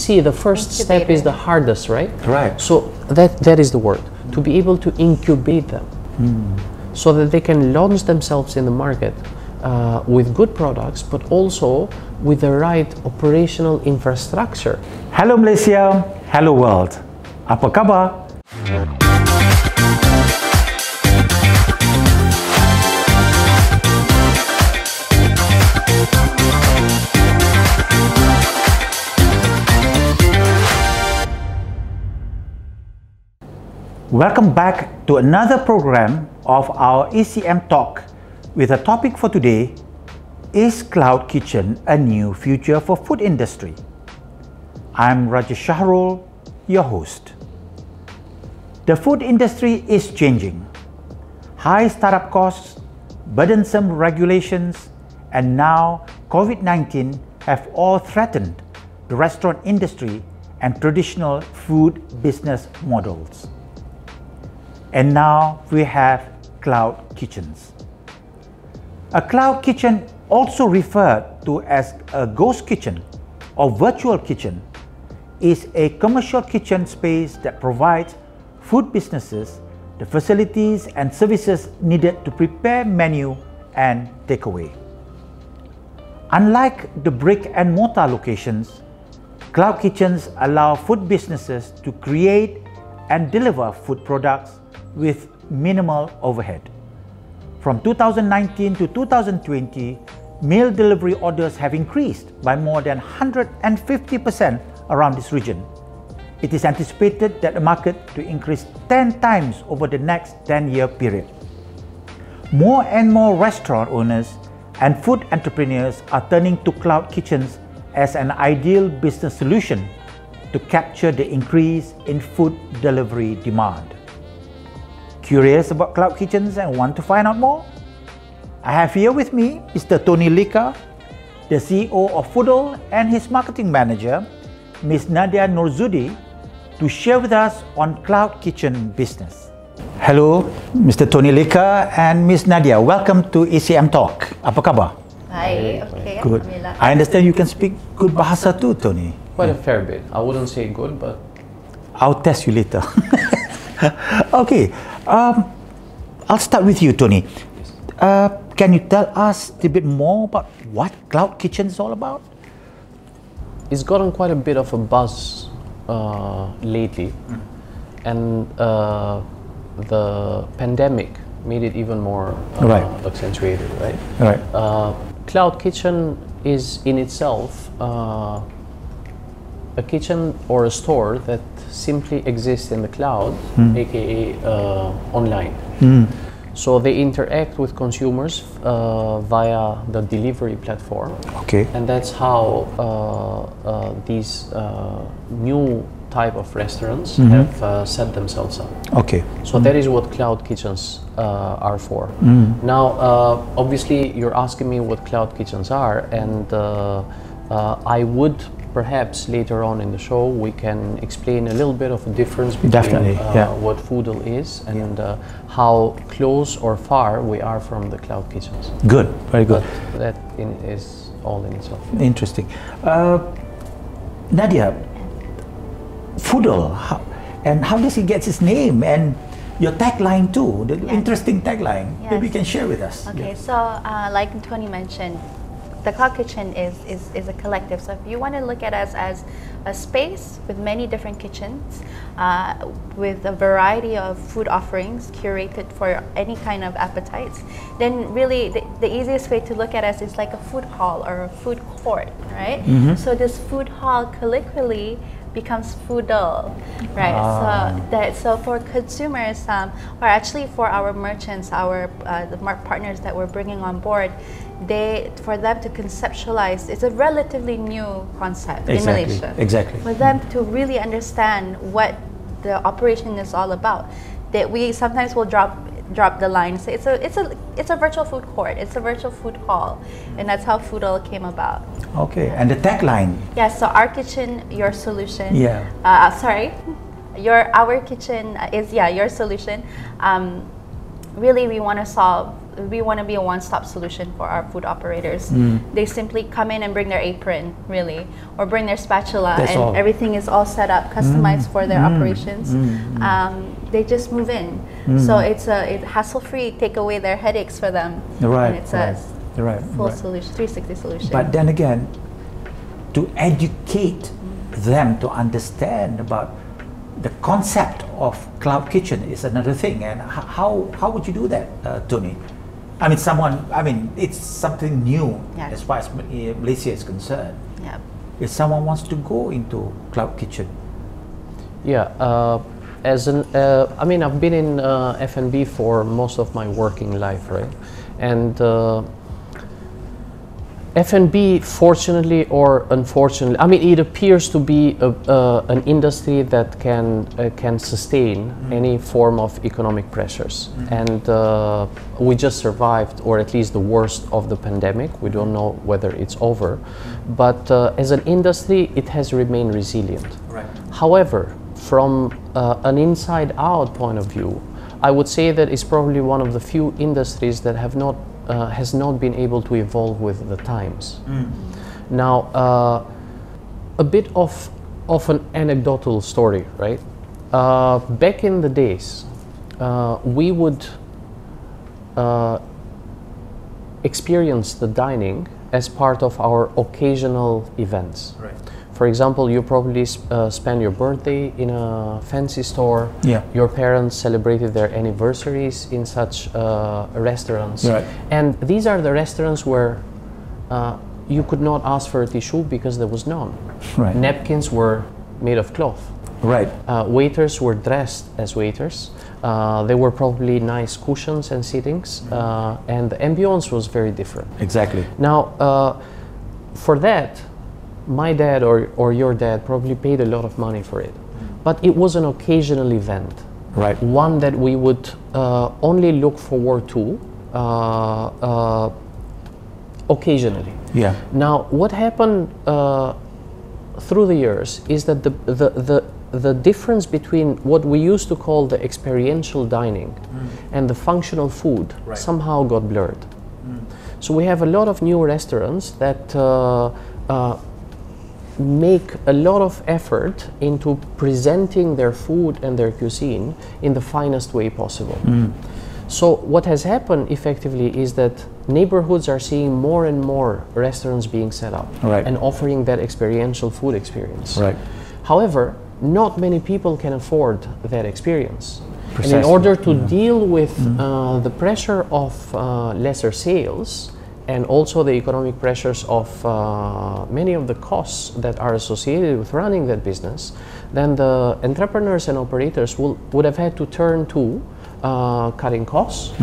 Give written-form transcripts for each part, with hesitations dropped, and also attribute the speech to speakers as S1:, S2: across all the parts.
S1: see, the first step is the hardest, right?
S2: Right.
S1: So that is the word, to be able to incubate them so that they can launch themselves in the market with good products, but also with the right operational infrastructure.
S2: Hello Malaysia, hello world. Apa khabar? Welcome back to another program of our ECM Talk with a topic for today: is cloud kitchen a new future for food industry? I'm Rajesh Shahrul, your host. The food industry is changing. High startup costs, burdensome regulations, and now COVID-19 have all threatened the restaurant industry and traditional food business models. And now we have cloud kitchens. A cloud kitchen, also referred to as a ghost kitchen or virtual kitchen, is a commercial kitchen space that provides food businesses the facilities and services needed to prepare menu and takeaway. Unlike the brick and mortar locations, cloud kitchens allow food businesses to create and deliver food products with minimal overhead. From 2019 to 2020, meal delivery orders have increased by more than 150% around this region. It is anticipated that the market to increase 10 times over the next 10-year period. More and more restaurant owners and food entrepreneurs are turning to cloud kitchens as an ideal business solution to capture the increase in food delivery demand. Curious about cloud kitchens and want to find out more? I have here with me Mr. Tony Lika, the CEO of Foodle, and his marketing manager, Ms. Nadia Norzudi, to share with us on cloud kitchen business. Hello, Mr. Tony Lika and Ms. Nadia. Welcome to ECM Talk. Apa khabar?
S3: Hi, okay.
S2: Good. I understand you can speak good bahasa too, Tony.
S1: Quite a fair bit. I wouldn't say good, but
S2: I'll test you later. Okay, I'll start with you, Tony. Can you tell us a bit more about what cloud kitchen is all about?
S1: it's gotten quite a bit of a buzz lately, and the pandemic made it even more accentuated, right?
S2: Right.
S1: Cloud kitchen is in itself a kitchen or a store that simply exists in the cloud, aka online. So they interact with consumers via the delivery platform.
S2: Okay.
S1: And that's how these new type of restaurants have set themselves up.
S2: Okay.
S1: So that is what cloud kitchens are for. Now, obviously, you're asking me what cloud kitchens are, and I would perhaps later on in the show we can explain a little bit of a difference between what Foodle is and how close or far we are from the cloud kitchens.
S2: Good, very good.
S1: But that is all in itself.
S2: Interesting. Nadia, Foodle, how does it get its name, and your tagline too, the interesting tagline.
S3: Yes.
S2: Maybe you can share with us.
S3: Okay, so like Tony mentioned, the cloud kitchen is a collective. So if you want to look at us as a space with many different kitchens, with a variety of food offerings curated for any kind of appetites, then really the easiest way to look at us is like a food hall or a food court, right? So this food hall colloquially becomes Foodle, right? So for consumers, or actually for our merchants, the partners that we're bringing on board, for them to conceptualize, it's a relatively new concept in Malaysia.
S2: Exactly.
S3: For them to really understand what the operation is all about, that we sometimes will drop the line. So it's a virtual food court. It's a virtual food hall, and that's how Foodle came about.
S2: Okay, and the tagline.
S3: Yeah. So our kitchen, your solution.
S2: Yeah.
S3: Our kitchen is your solution. Really, we want to solve we want to be a one-stop solution for our food operators. They simply come in and bring their apron, really, or bring their spatula,
S2: That's
S3: and
S2: all.
S3: everything is all set up, customized for their operations. They just move in. So it's a hassle-free, take away their headaches for them.
S2: Right,
S3: And it's a full
S2: right.
S3: solution, 360 solution.
S2: But then again, to educate them to understand about the concept of cloud kitchen is another thing. And how would you do that, Tony? I mean, it's something new as far as Malaysia is concerned.
S3: Yeah.
S2: If someone wants to go into cloud kitchen,
S1: I mean, I've been in F&B for most of my working life, right? And F&B, fortunately or unfortunately, I mean, it appears to be an industry that can sustain any form of economic pressures. And we just survived, or at least the worst of the pandemic. We don't know whether it's over, but as an industry, it has remained resilient.
S2: right?
S1: However, from an inside-out point of view, I would say that it's probably one of the few industries that has not been able to evolve with the times. Now, a bit of an anecdotal story, right? Back in the days, we would experience the dining as part of our occasional events.
S2: Right.
S1: For example, you probably spend your birthday in a fancy store.
S2: Yeah.
S1: Your parents celebrated their anniversaries in such restaurants.
S2: Right.
S1: And these are the restaurants where you could not ask for a tissue because there was none.
S2: Right.
S1: Napkins were made of cloth.
S2: Right.
S1: Waiters were dressed as waiters. There were probably nice cushions and sittings, and the ambience was very different.
S2: Exactly.
S1: Now, for that, my dad or your dad probably paid a lot of money for it, but it was an occasional event,
S2: Right.
S1: one that we would only look forward to occasionally.
S2: Yeah.
S1: Now, what happened through the years is that the difference between what we used to call the experiential dining and the functional food
S2: Right.
S1: somehow got blurred. So we have a lot of new restaurants that make a lot of effort into presenting their food and their cuisine in the finest way possible. So what has happened effectively is that neighborhoods are seeing more and more restaurants being set up
S2: Right.
S1: and offering that experiential food experience.
S2: Right.
S1: However, not many people can afford that experience. And
S2: Precisely.
S1: in order to deal with the pressure of lesser sales and also the economic pressures of many of the costs that are associated with running that business, then the entrepreneurs and operators would have had to turn to cutting costs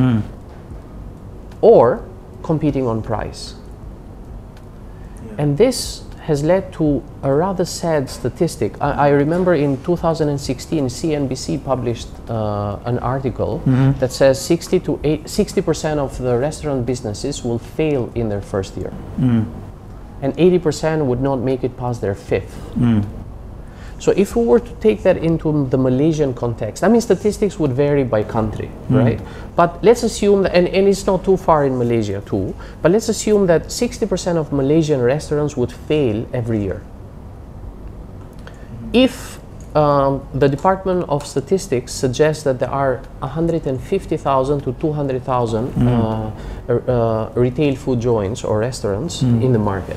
S1: or competing on price. And this has led to a rather sad statistic. I remember in 2016, CNBC published an article that says 60% of the restaurant businesses will fail in their first year. And 80% would not make it past their fifth. So if we were to take that into the Malaysian context, I mean, statistics would vary by country, right? But let's assume that, and it's not too far in Malaysia too, but let's assume that 60% of Malaysian restaurants would fail every year. If the Department of Statistics suggests that there are 150,000 to 200,000 retail food joints or restaurants in the market.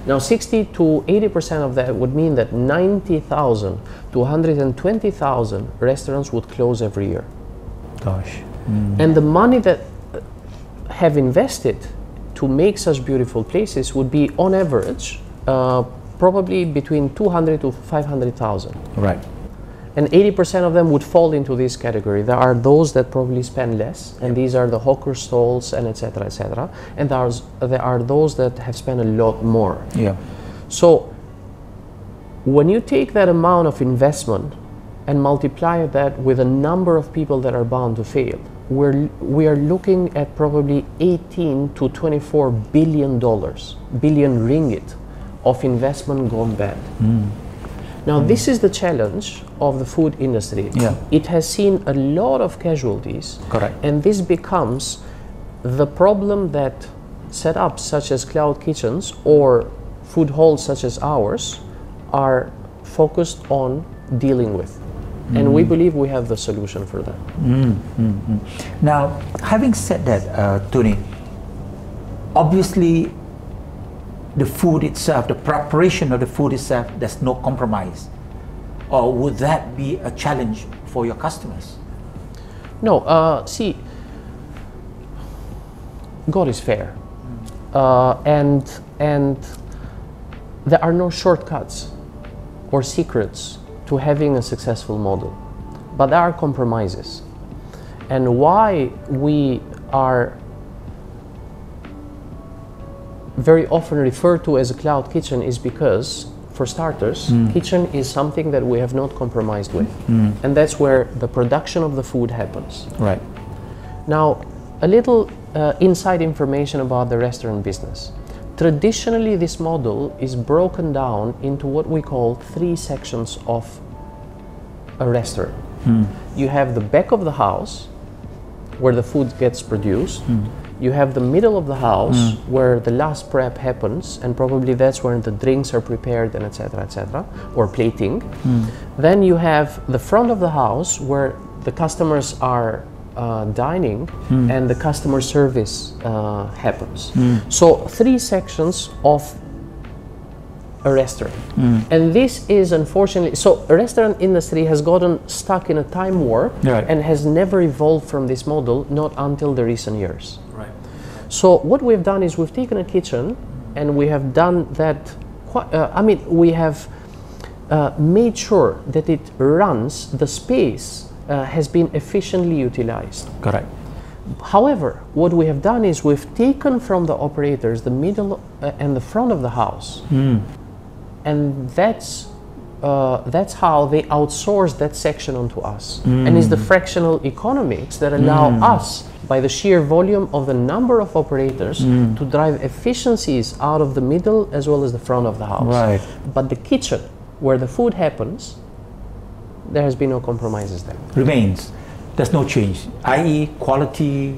S1: Now 60 to 80% of that would mean that 90,000 to 120,000 restaurants would close every year.
S2: Gosh.
S1: And the money that have invested to make such beautiful places would be on average probably between 200 to 500,000.
S2: Right.
S1: And 80% of them would fall into this category. There are those that probably spend less, and these are the hawker stalls and etc. etc. And there are those that have spent a lot more.
S2: Yeah.
S1: So when you take that amount of investment and multiply that with a number of people that are bound to fail, we are looking at probably 18 to 24 billion ringgit of investment gone bad. Now this is the challenge of the food industry.
S2: Yeah.
S1: It has seen a lot of casualties.
S2: Correct.
S1: And this becomes the problem that setups such as cloud kitchens or food halls such as ours are focused on dealing with. And we believe we have the solution for that.
S2: Now, having said that, Tony, obviously the food itself, the preparation of the food itself, there's no compromise. Or would that be a challenge for your customers?
S1: No, see, God is fair. And there are no shortcuts or secrets to having a successful model, but there are compromises. And why we are very often referred to as a cloud kitchen is because, for starters, kitchen is something that we have not compromised with. And that's where the production of the food happens.
S2: Right.
S1: Now, a little inside information about the restaurant business. Traditionally, this model is broken down into what we call 3 sections of a restaurant. You have the back of the house, where the food gets produced. You have the middle of the house, where the last prep happens, and probably that's where the drinks are prepared, and etc., or plating. Then you have the front of the house, where the customers are dining, and the customer service happens. So 3 sections of a restaurant. And this is unfortunately, so a restaurant industry has gotten stuck in a time warp and has never evolved from this model, not until the recent years.
S2: Right.
S1: So what we've done is we've taken a kitchen and we have done that, we have made sure that it runs, the space has been efficiently utilized.
S2: Correct.
S1: However, what we have done is we've taken from the operators the middle and the front of the house, and that's how they outsource that section onto us. And it's the fractional economics that allow us, by the sheer volume of the number of operators, to drive efficiencies out of the middle as well as the front of the house.
S2: Right.
S1: But the kitchen, where the food happens, there has been no compromises there.
S2: Remains. There's no change, i.e. quality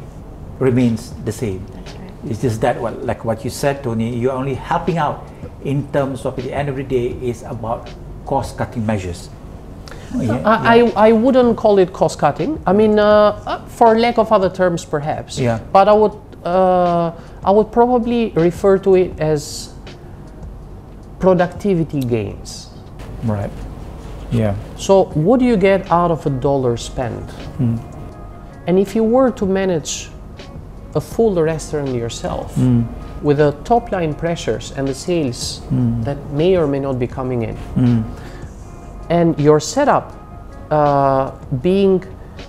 S2: remains the same.
S3: That's right.
S2: It's just that, like what you said, Tony, you're only helping out in terms of, at the end of the day, is about cost-cutting measures.
S1: I wouldn't call it cost-cutting. I mean, for lack of other terms, perhaps.
S2: Yeah.
S1: But I would probably refer to it as productivity gains.
S2: Right. Yeah.
S1: So what do you get out of $1 spent? And if you were to manage a full restaurant yourself, with the top line pressures and the sales that may or may not be coming in, and your setup being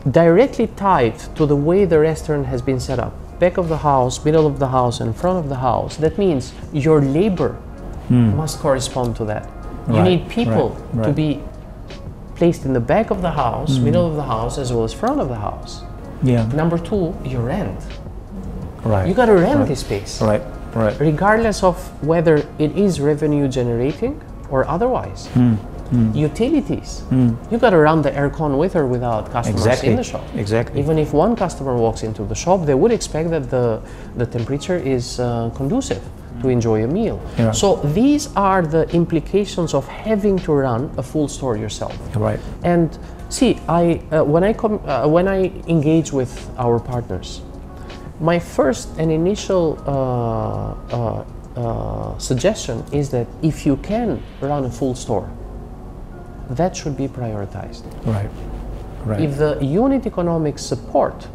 S1: directly tied to the way the restaurant has been set up, back of the house, middle of the house, and front of the house, that means your labor must correspond to that. You need people to be placed in the back of the house, middle of the house, as well as front of the house.
S2: Yeah.
S1: Number 2, your rent.
S2: Right.
S1: You got to rent this space.
S2: Right. Right.
S1: Regardless of whether it is revenue generating or otherwise. Utilities. You got to run the aircon with or without customers in the shop.
S2: Exactly.
S1: Even if one customer walks into the shop, they would expect that the temperature is conducive to enjoy a meal.
S2: Yeah.
S1: So these are the implications of having to run a full store yourself.
S2: Right.
S1: And see, when I engage with our partners, my first and initial suggestion is that if you can run a full store, that should be prioritized.
S2: Right. Right.
S1: If the unit economics support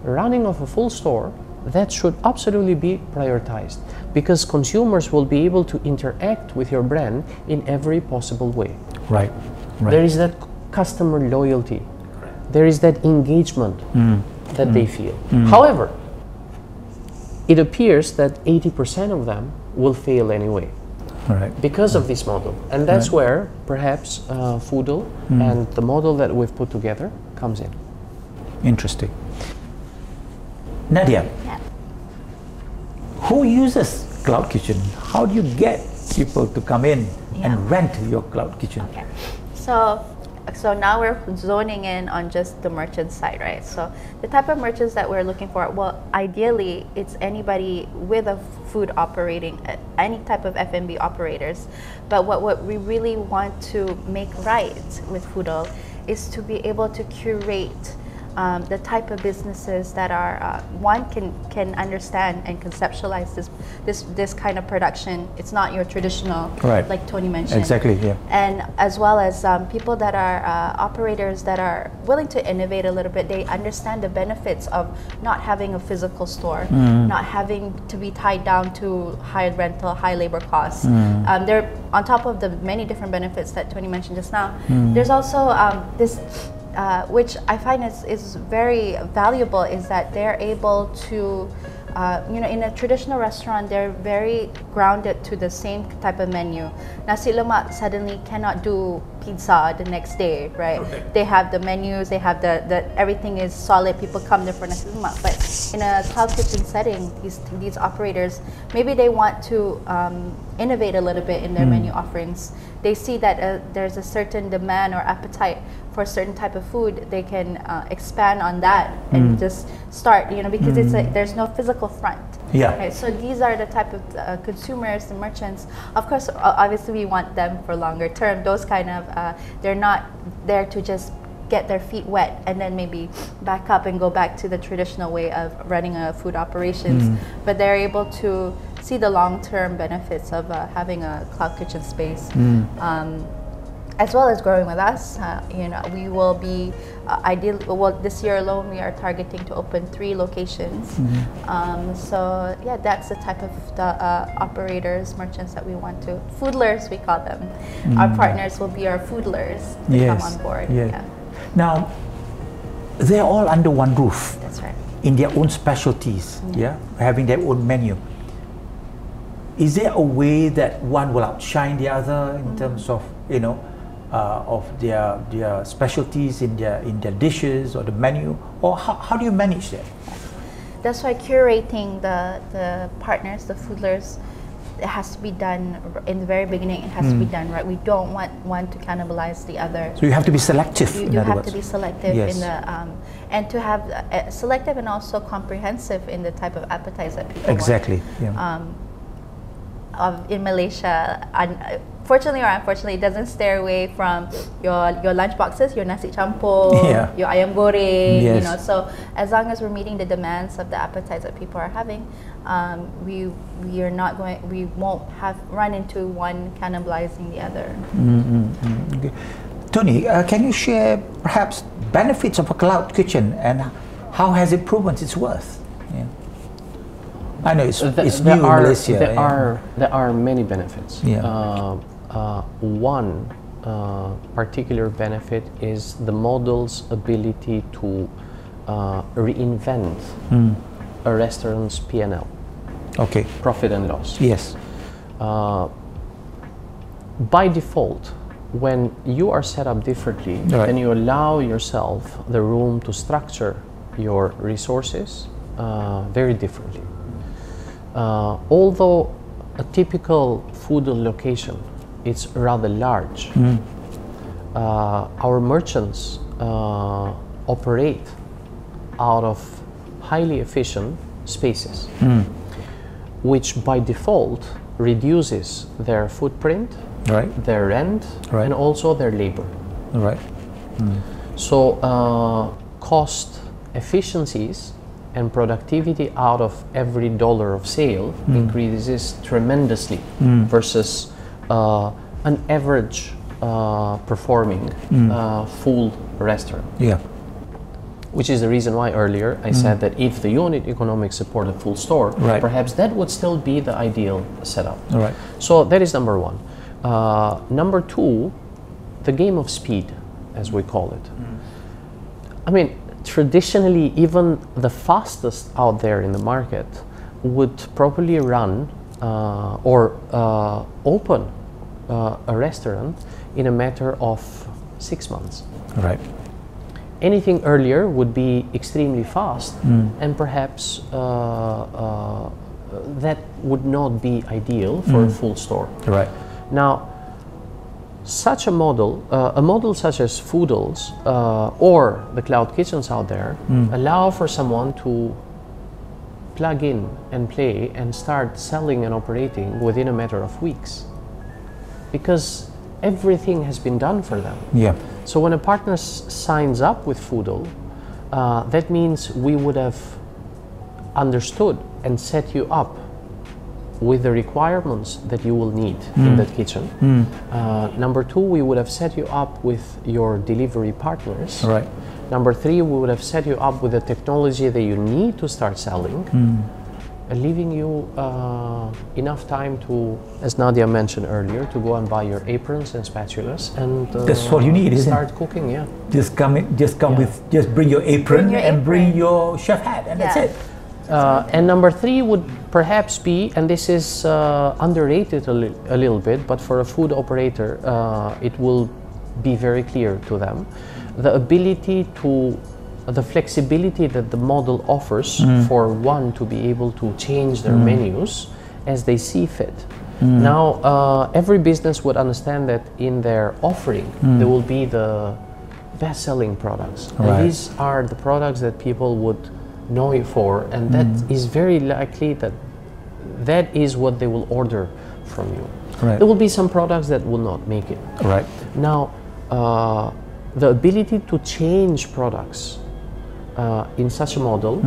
S1: running of a full store, that should absolutely be prioritized, because consumers will be able to interact with your brand in every possible way.
S2: Right. Right.
S1: There is that customer loyalty. There is that engagement that they feel. However, it appears that 80% of them will fail anyway.
S2: Right.
S1: Because of this model. And that's where perhaps Foodle and the model that we've put together comes in.
S2: Interesting. Nadia,
S3: Yeah.
S2: who uses cloud kitchen? How do you get people to come in and rent your cloud kitchen?
S3: Okay. So So now we're zoning in on just the merchant side, right? So the type of merchants that we're looking for, well, ideally it's anybody with a food operating, any type of F&B operators. But what we really want to make right with Foodle is to be able to curate the type of businesses that are one can understand and conceptualize this kind of production. It's not your traditional,
S2: right,
S3: like Tony mentioned.
S2: Exactly, yeah.
S3: And as well as people that are operators that are willing to innovate a little bit. They understand the benefits of not having a physical store, not having to be tied down to high rental, high labor costs. They're on top of the many different benefits that Tony mentioned just now. There's also this. Which I find is very valuable, is that they're able to, in a traditional restaurant, they're very grounded to the same type of menu. Nasi lemak suddenly cannot do pizza the next day, right? Okay. They have the menus, they have the everything is solid. People come there for nasi lemak. But in a cloud kitchen setting, these operators, maybe they want to innovate a little bit in their menu offerings. They see that there's a certain demand or appetite for a certain type of food. They can expand on that and just start, because there's no physical front.
S2: Yeah.
S3: Right? So these are the type of consumers, the merchants. Of course, obviously we want them for longer term. Those kind of, they're not there to just get their feet wet and then maybe back up and go back to the traditional way of running a food operations. But they're able to see the long-term benefits of having a cloud kitchen space. As well as growing with us. We will be ideally, well, this year alone we are targeting to open 3 locations. So yeah, that's the type of the operators, merchants that we want to, foodlers we call them. Our partners will be our foodlers to come on board. Yeah.
S2: Now, they're all under one roof.
S3: That's right.
S2: In their own specialties, having their own menu. Is there a way that one will outshine the other in terms of, of their specialties in their dishes or the menu, or how do you manage that?
S3: That's why curating the partners, the foodlers, it has to be done in the very beginning. It has to be done right. We don't want one to cannibalize the other.
S2: So you have to be selective.
S3: You have to be selective in the and to have selective and also comprehensive in the type of appetites that people want. In Malaysia, fortunately or unfortunately, it doesn't stay away from your lunch boxes, your nasi campur, your ayam goreng. So as long as we're meeting the demands of the appetites that people are having, we won't run into one cannibalizing the other.
S2: Okay. Tony, can you share perhaps benefits of a cloud kitchen and how has it proven its worth? I know it's new in Malaysia.
S1: There are many benefits. One particular benefit is the model's ability to reinvent a restaurant's P&L.
S2: Okay.
S1: Profit and loss.
S2: Yes.
S1: By default, when you are set up differently and you allow yourself the room to structure your resources very differently. Although a typical Foodle location is rather large, our merchants operate out of highly efficient spaces, which by default reduces their footprint, their rent, and also their labor. So cost efficiencies and productivity out of every dollar of sale increases tremendously versus an average performing full restaurant. Which is the reason why earlier I said that if the unit economics support a full store, perhaps that would still be the ideal setup. So that is number one. Number two, the game of speed, as we call it. I mean, traditionally, even the fastest out there in the market would probably run or open a restaurant in a matter of 6 months. Anything earlier would be extremely fast, and perhaps that would not be ideal for a full store. Now, such a model such as Foodle's or the cloud kitchens out there allow for someone to plug in and play and start selling and operating within a matter of weeks, because everything has been done for them.
S2: Yeah.
S1: So when a partner signs up with Foodle, that means we would have understood and set you up with the requirements that you will need in that kitchen. Number two, we would have set you up with your delivery partners.
S2: Right.
S1: Number three, we would have set you up with the technology that you need to start selling, and leaving you enough time to, as Nadia mentioned earlier, to go and buy your aprons and spatulas, and
S2: that's all you need, isn't it?
S1: Start cooking. Yeah.
S2: Just come with, just bring your apron and bring your chef hat, and that's it.
S1: And number three would perhaps be, and this is underrated a little bit, but for a food operator, it will be very clear to them, the ability to, the flexibility that the model offers for one to be able to change their menus as they see fit. Now, every business would understand that in their offering, there will be the best-selling products.
S2: Right.
S1: And these are the products that people would know you for, and that is very likely that that is what they will order from you.
S2: Right.
S1: There will be some products that will not make it.
S2: Right.
S1: Now, the ability to change products in such a model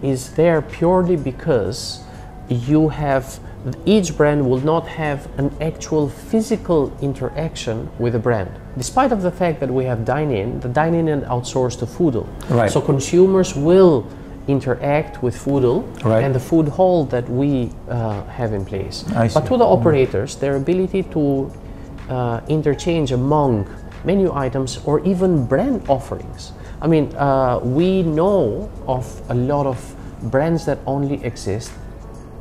S1: is there purely because you have, each brand will not have an actual physical interaction with a brand. Despite of the fact that we have dine-in, the dine-in and outsourced to Foodle.
S2: Right.
S1: So consumers will interact with Foodle and the food hall that we have in place. But to the operators, their ability to interchange among menu items or even brand offerings. I mean, we know of a lot of brands that only exist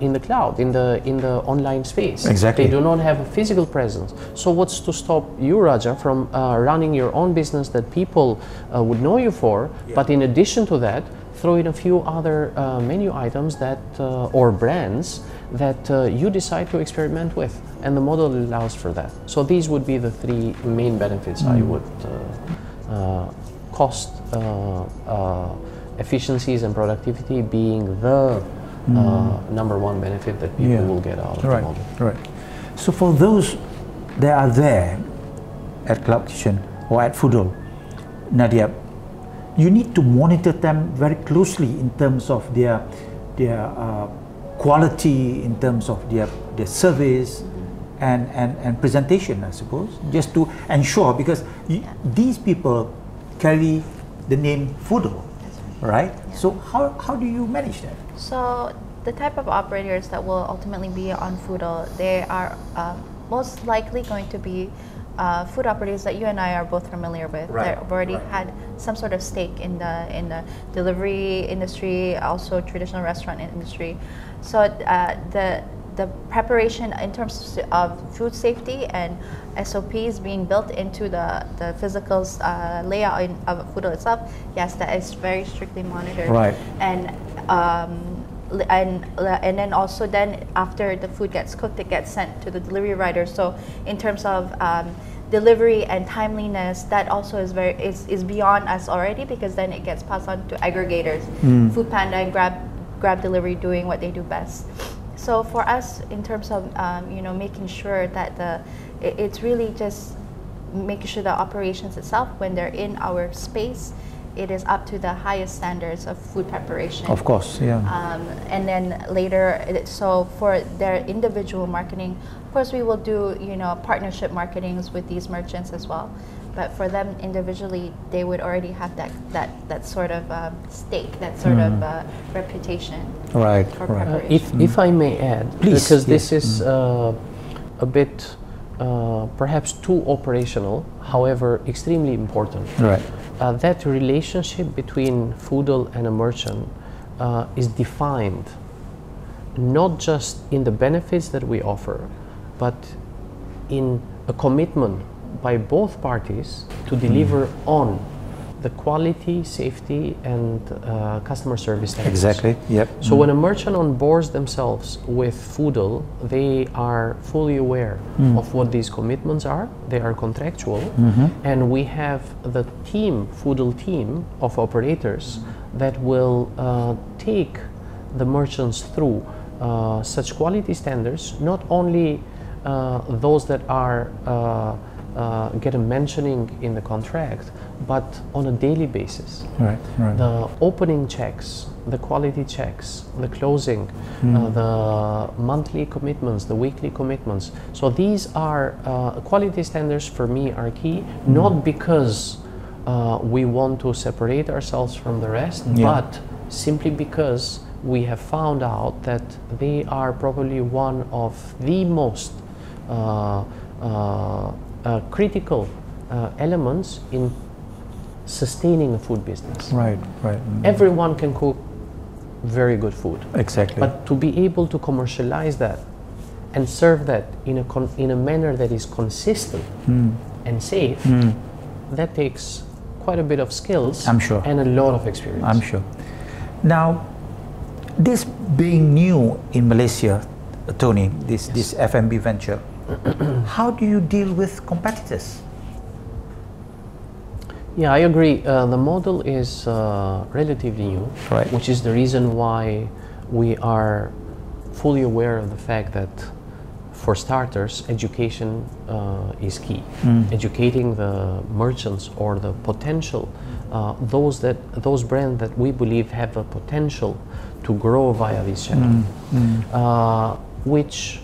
S1: in the cloud, in the online space.
S2: Exactly.
S1: They do not have a physical presence. So what's to stop you, Raja, from running your own business that people would know you for, but in addition to that, throw in a few other menu items that or brands that you decide to experiment with, and the model allows for that. So these would be the three main benefits I would cost, efficiencies and productivity being the number one benefit that people will get out of the model.
S2: Right. So for those that are there at Cloud Kitchen or at Foodle, Nadia, you need to monitor them very closely in terms of their quality, in terms of their service and presentation, I suppose, just to ensure, because these people carry the name Foodle, right? So how do you manage that?
S3: So the type of operators that will ultimately be on Foodle, they are most likely going to be food operators that you and I are both familiar with. Right. They've already had some sort of stake in the delivery industry, also traditional restaurant industry. So the preparation in terms of food safety and SOPs being built into the physical layout of Foodle itself, yes, that is very strictly monitored.
S2: Right.
S3: And then also then after the food gets cooked, it gets sent to the delivery rider. So in terms of delivery and timeliness, that also is beyond us already, because then it gets passed on to aggregators, Foodpanda and Grab Delivery doing what they do best. So for us, in terms of making sure that it's really just making sure the operations itself, when they're in our space, it is up to the highest standards of food preparation.
S2: Of course, yeah.
S3: And then later, so for their individual marketing, of course, we will do partnership marketings with these merchants as well. But for them individually, they would already have that sort of stake, that sort of reputation.
S2: Right.
S3: For
S2: right.
S3: preparation.
S1: If I may add,
S2: please,
S1: because this is a bit perhaps too operational, however extremely important.
S2: Right.
S1: That relationship between Foodle and a merchant is defined not just in the benefits that we offer, but in a commitment by both parties to deliver on the quality, safety, and customer service standards.
S2: Exactly. Yep.
S1: So when a merchant onboards themselves with Foodle, they are fully aware of what these commitments are. They are contractual, and we have the team, Foodle team of operators that will take the merchants through such quality standards, not only those that are get a mentioning in the contract, but on a daily basis.
S2: Right, right.
S1: The opening checks, the quality checks, the closing, the monthly commitments, the weekly commitments. So these are quality standards for me are key, not because we want to separate ourselves from the rest, but simply because we have found out that they are probably one of the most critical elements in sustaining a food business.
S2: Right, right.
S1: Everyone can cook very good food.
S2: Exactly.
S1: But to be able to commercialize that and serve that in a manner that is consistent and safe, that takes quite a bit of skills,
S2: I'm sure,
S1: and a lot of experience.
S2: I'm sure. Now, this being new in Malaysia, Tony, this F&B venture, how do you deal with competitors?
S1: Yeah, I agree. The model is relatively new,
S2: right,
S1: which is the reason why we are fully aware of the fact that, for starters, education is key. Educating the merchants or the potential, those brands that we believe have a potential to grow via this channel, which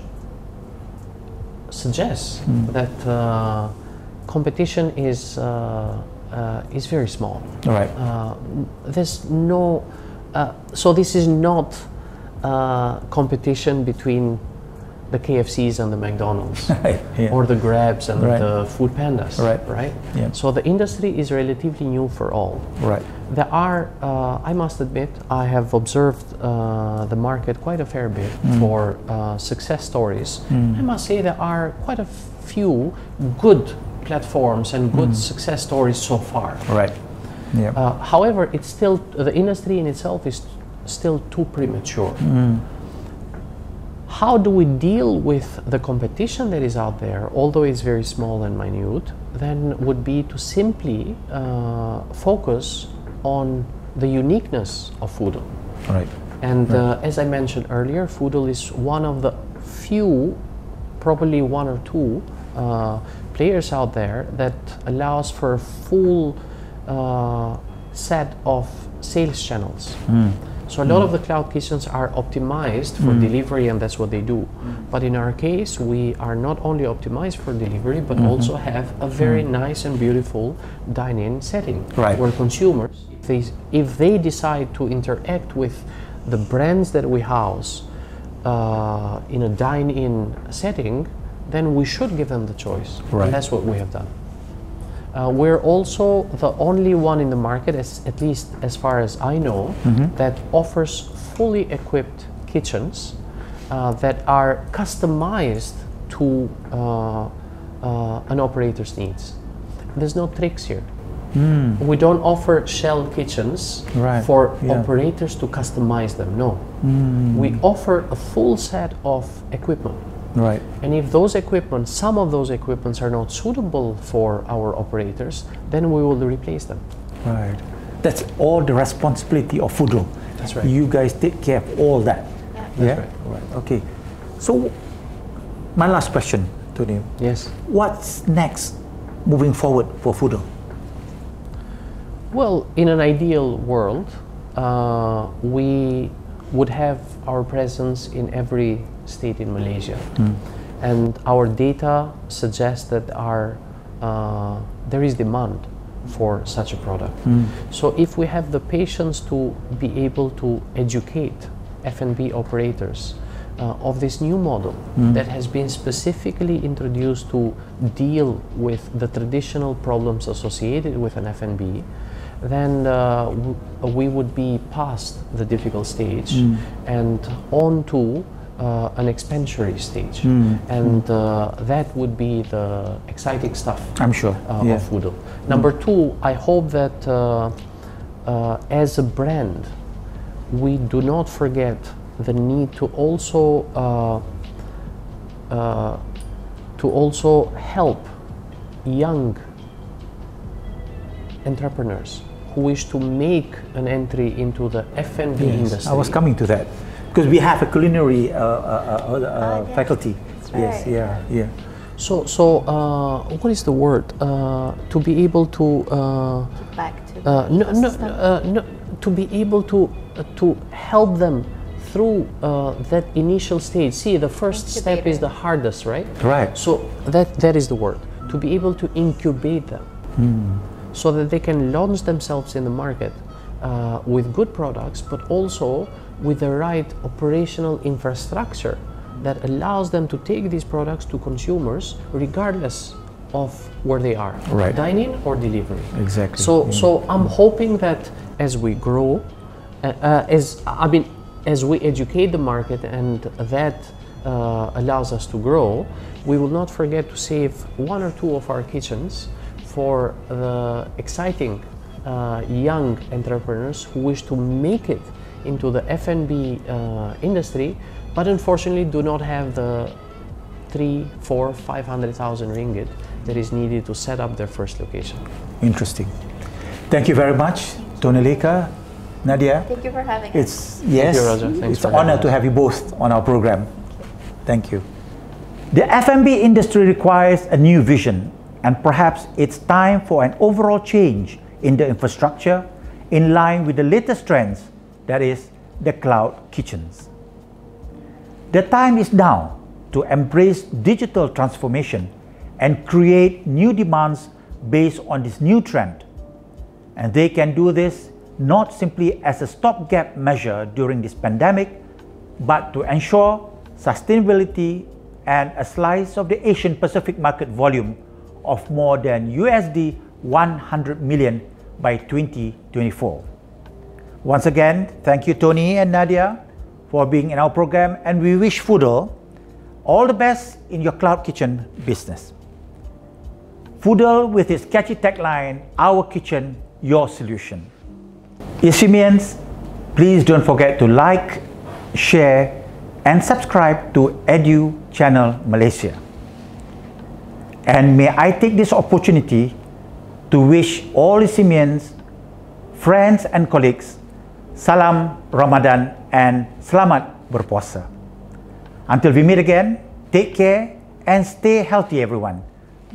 S1: suggests that competition is very small.
S2: Right.
S1: There's no, so this is not competition between the KFCs and the McDonald's,
S2: Right, yeah,
S1: or the Grabs and
S2: right,
S1: the Food Pandas,
S2: right,
S1: right?
S2: Yeah.
S1: So the industry is relatively new for all.
S2: Right.
S1: There are, I must admit, I have observed the market quite a fair bit for success stories. I must say there are quite a few good platforms and good success stories so far.
S2: Right. Yeah.
S1: However, it's still, the industry in itself is still too premature. How do we deal with the competition that is out there, although it's very small and minute, then would be to simply focus on the uniqueness of Foodle.
S2: Right.
S1: And as I mentioned earlier, Foodle is one of the few, probably one or two players out there that allows for a full set of sales channels. So a lot of the cloud kitchens are optimized for delivery, and that's what they do. But in our case, we are not only optimized for delivery, but also have a very nice and beautiful dine-in setting,
S2: right,
S1: where consumers, if they decide to interact with the brands that we house in a dine-in setting, then we should give them the choice.
S2: Right.
S1: And that's what we have done. We're also the only one in the market, at least as far as I know, that offers fully equipped kitchens that are customized to an operator's needs. There's no tricks here. We don't offer shell kitchens for operators to customize them, no. We offer a full set of equipment.
S2: Right.
S1: And if those equipment, some of those equipments are not suitable for our operators, then we will replace them.
S2: Right. That's all the responsibility of Foodle.
S1: That's right.
S2: You guys take care of all that.
S3: Yeah.
S1: That's right.
S2: Right. Okay. So, my last question, Tony.
S1: Yes.
S2: What's next, moving forward for Foodle?
S1: Well, in an ideal world, we would have our presence in every state in Malaysia, and our data suggests that there is demand for such a product. So if we have the patience to be able to educate F&B operators of this new model that has been specifically introduced to deal with the traditional problems associated with an F&B, then we would be past the difficult stage and on to an expansionary stage, and that would be the exciting stuff.
S2: I'm sure.
S1: Of Foodle. Number two, I hope that as a brand, we do not forget the need to also help young entrepreneurs who wish to make an entry into the F&B industry.
S2: I was coming to that because we have a culinary faculty.
S3: Yes,
S2: Yeah.
S1: So what is the word? To be able to
S3: back to
S1: to be able to help them through that initial stage. See, the first step is the hardest, right?
S2: Right.
S1: So that is the word. To be able to incubate them, so that they can launch themselves in the market with good products, but also with the right operational infrastructure that allows them to take these products to consumers regardless of where they are,
S2: right.
S1: dine-in or delivery.
S2: Exactly.
S1: So I'm hoping that as we grow, as we educate the market, and that allows us to grow, we will not forget to save one or two of our kitchens for the exciting young entrepreneurs who wish to make it into the F&B industry, but unfortunately do not have the 300,000, 400,000, 500,000 ringgit that is needed to set up their first location.
S2: Interesting. Thank you very much, Tony, Nadia.
S3: Thank you for having
S2: us.
S1: Thank you, Raja. Thanks
S2: It's an honor to have you both on our program. Thank you. The F&B industry requires a new vision, and perhaps it's time for an overall change in the infrastructure in line with the latest trends, that is, the cloud kitchens. The time is now to embrace digital transformation and create new demands based on this new trend. And they can do this not simply as a stopgap measure during this pandemic, but to ensure sustainability and a slice of the Asian Pacific market volume of more than USD 100 million by 2024. Once again, thank you, Tony and Nadia, for being in our program, and we wish Foodle all the best in your cloud kitchen business. Foodle, with its catchy tagline, "Our Kitchen, Your Solution." ECMians, please don't forget to like, share, and subscribe to Edu Channel Malaysia. And may I take this opportunity to wish all ECMians, friends and colleagues, Salam Ramadan and Selamat Berpuasa. Until we meet again, take care and stay healthy everyone.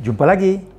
S2: Jumpa lagi.